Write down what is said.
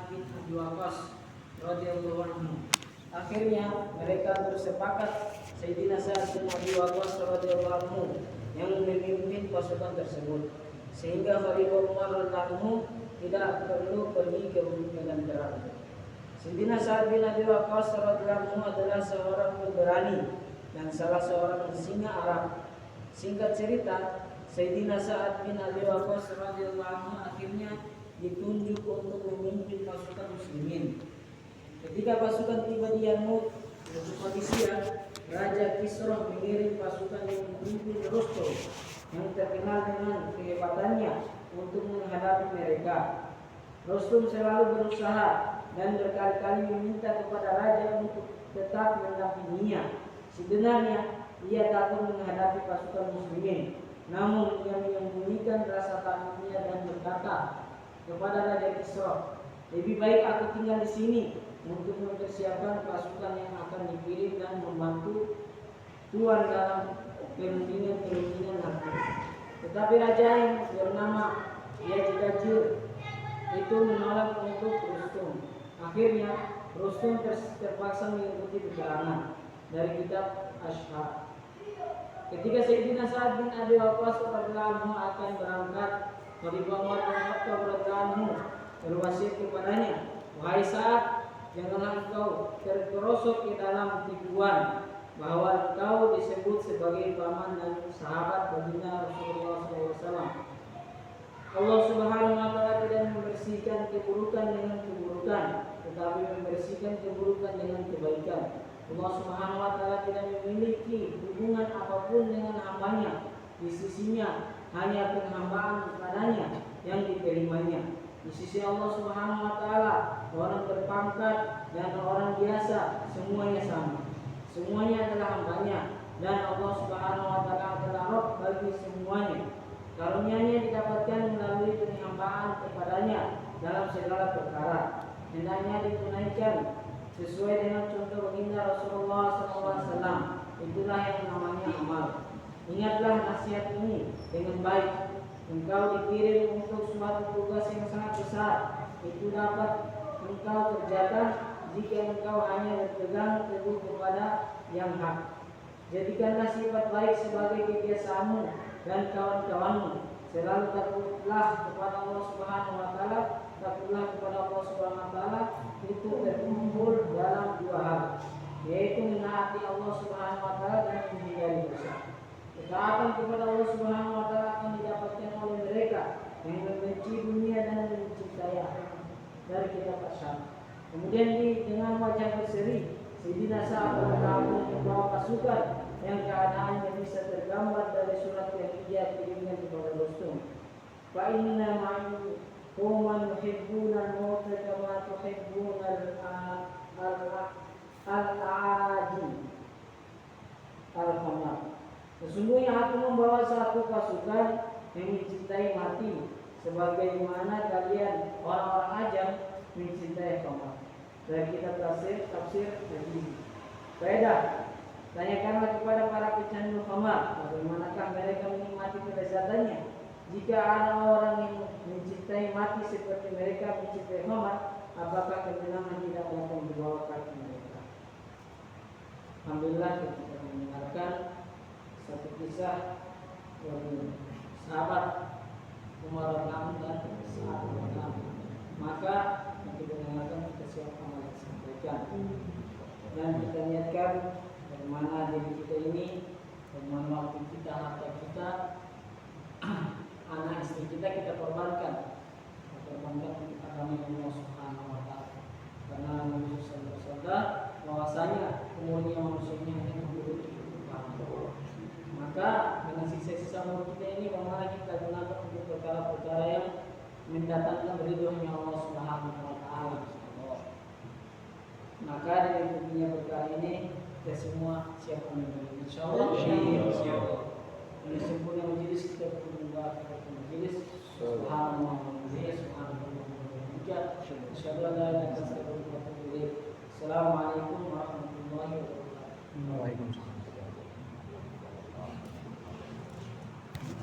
Sa'ad bin Abi Waqqas radhiyallahu anhu. Akhirnya mereka bersepakat Sayyidina Sa'ad bin Abi Waqqas radhiyallahu anhu yang memimpin pasukan tersebut, sehingga Khalifah Umar radhiyallahu anhu tidak perlu pergi ke medan perang. Sayyidina Sa'ad bin Abi Waqqas radhiyallahu anhu adalah seorang pemberani dan salah seorang singa Arab. Singkat cerita, Sayyidina Sa'ad bin Abi Waqqas radhiyallahu anhu akhirnya ditunjuk untuk memimpin pasukan muslimin. Ketika pasukan tiba di Yarmouk, Qadisiyah, Raja Kisra mengirim pasukan yang memimpin Rustum yang terkenal dengan kehebatannya untuk menghadapi mereka. Rustum selalu berusaha dan berkali-kali meminta kepada raja untuk tetap mendampinginya. Sebenarnya ia takut menghadapi pasukan muslimin, namun ia menyembunyikan rasa takutnya dan berkata kepada Raja Kisra, "Lebih baik aku tinggal di sini untuk mempersiapkan pasukan yang akan dikirim dan membantu Tuan dalam perundingan nanti." Tetapi raja yang bernama Yazid itu menolak untuk Rustum. Akhirnya Rustum terpaksa mengikuti peperangan dari kitab Ash'ar. Ketika Sayyidina Sa'ad bin Abi Waqqas radhiyallahu anhu akan berangkat, Khalifah Umar bin Khattab radhiyallahu anhu berwasiat kepadanya, "Wahai Sa'ad, janganlah engkau terperosok ke dalam tipuan bahwa engkau disebut sebagai paman dan sahabat baginda Rasulullah SAW. Allah Subhanahu wa Ta'ala tidak membersihkan keburukan dengan keburukan, tetapi membersihkan keburukan dengan kebaikan. Allah Subhanahu wa Ta'ala tidak memiliki hubungan apapun dengan hambanya. Di sisinya hanya penghambaan kepadanya yang diterimanya. Di sisi Allah Subhanahu wa Ta'ala, orang berpangkat dan orang biasa semuanya sama. Semuanya adalah hambanya, dan Allah Subhanahu wa Ta'ala adalah Rabb bagi semuanya. Karunia-Nya didapatkan melalui penghambaan kepadanya dalam segala perkara. Hendaknya ditunaikan sesuai dengan contoh baginda Rasulullah SAW. Itulah yang namanya amal. Ingatlah nasihat ini dengan baik. Engkau dikirim untuk suatu tugas yang sangat besar. Itu dapat engkau kerjakan jika engkau hanya berpegang teguh kepada yang hak. Jadikanlah sifat baik sebagai kebiasaanmu dan kawan-kawanmu. Selalu takutlah kepada Allah Subhanahu wa Ta'ala. Takutlah kepada Allah Subhanahu wa Ta'ala itu terkumpul dalam dua hal, yaitu menaati Allah Subhanahu wa Ta'ala dan menghindari dosa. Ketaatan kepada Allah Subhanahu wa Ta'ala akan didapatkan oleh mereka yang membenci dunia dan mencintai akhirat. Dari kitab Ash'ar. Kemudian dengan wajah berseri, Sayyidina Sa'ad membawa pasukan yang keadaannya bisa tergambar dari surat yang ia kirimkan kepada Rustum. Fa inna ma'i qauman yuhibbuna al-maut kama tuhibbuna al-aji al-khamar. Sesungguhnya aku membawa satu pasukan yang mencintai mati, sebagaimana kalian orang-orang ajam mencintai khamar. Dari kitab tafsir Al-Jizzi. Faedah: tanyakanlah kepada para pecandu khamar, bagaimanakah mereka menikmati kelezatannya. Jika ada orang yang mencintai mati seperti mereka mencintai khamar, apakah kemenangan tidak akan dibawa kaki mereka? Alhamdulillah, kita mendengarkan satu kisah dari sahabat Umar radhiyallahu anhu dan Sa'ad radhiyallahu anhu. Maka kita dengarkan, kita siapkan amal yang disampaikan dan kita niatkan bagaimana diri kita ini, bagaimana waktu kita, harta kita, anak istri kita korbankan untuk agama Allah Subhanahu wa Ta'ala. Karena Nabi Sallallahu Alaihi Wasallam bahwasanya umurnya manusia ini hanya 70 tahun. Maka dengan sisa-sisa umur kita ini, bagaimana kita gunakan untuk perkara-perkara yang mendatangkan ridhonya Allah Subhanahu wa Ta'ala. Maka dengan tentunya perkara ini kita semua siap menerima. Insyaallah. Ini sempurna majelis kita berdoa kepada majelis. Subhanallah wa bihamdihi, subhanallah wa bihamdihi. Asyhadu an la ilaha illallah wa asyhadu anna Muhammadan rasulullah. Assalamualaikum warahmatullahi wabarakatuh. Waalaikumsalam.